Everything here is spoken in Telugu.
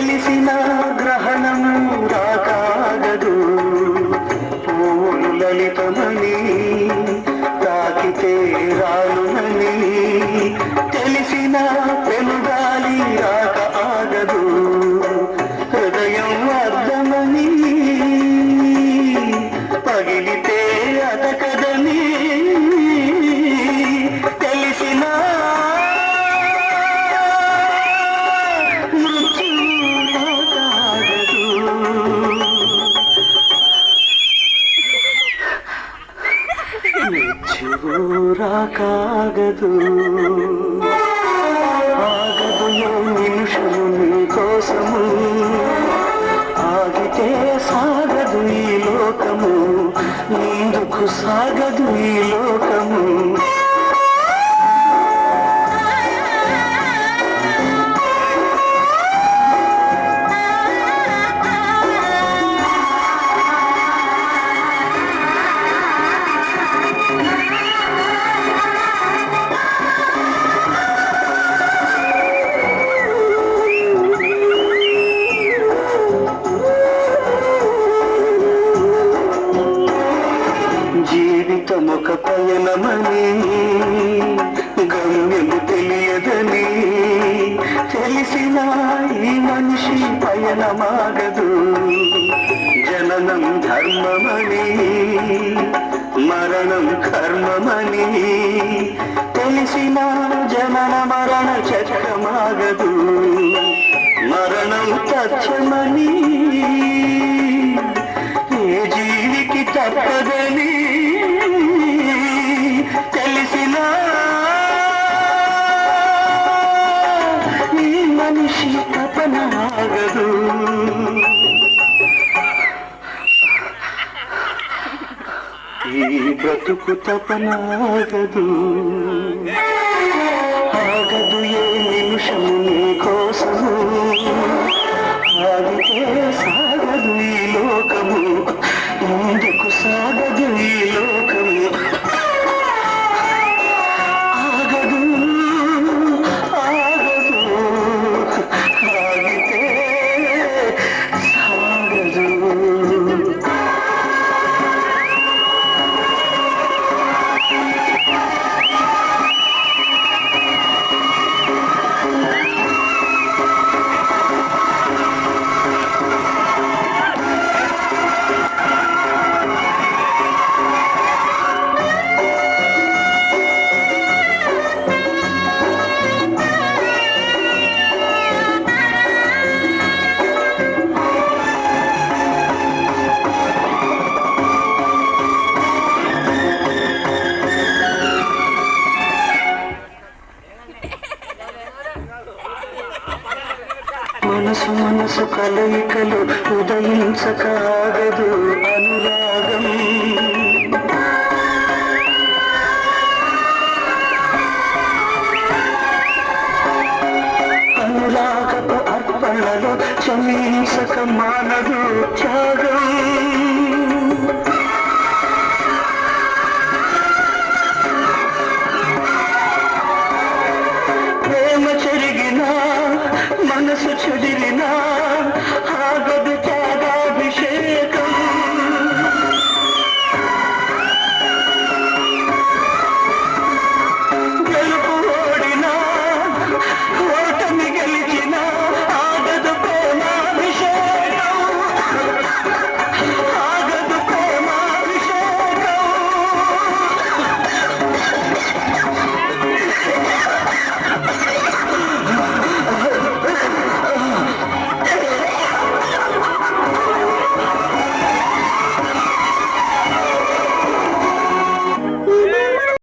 తెలిసిన గ్రహణము రాకాగదు పూలు లలితమని తాకితే రాలునని తెలిసిన పెనుగాలి రాక ఆగదు హృదయం అర్థమని పగిలితే అతకదని తెలిసిన రాకాగదు ఆగదు నిమిషము నీ కోసము ఆగితే సాగదు ఈ లోకము ముందుకు సాగదు ఈ లోకము జీవితమొక పయనమని గమ్యము తెలియదని తెలిసిన ఈ మనిషి పయనమాగదు జననం ధర్మమని మరణం కర్మమని తెలిసిన జనన మరణ చక్రమాగదు మరణం తథ్యమని ఏ జీవికి తప్పదని తెలిసిన ఈ మనిషి తపనాగదు ఈ బ్రతుకు తపనాగదు ఆగదు ఏ నిమిషము నీ కోసము ఆగితే సాగదు ఈ లోకము ముందుకు సాగదు ఈ లోకము ఆగదు ఆగదు ఆగితే సాగదు మనసు మనసు కలయికలు ఉదయించకాగదు అనురాగం అనురాగపు అర్పణలో చమీసక మానదు త్యాగం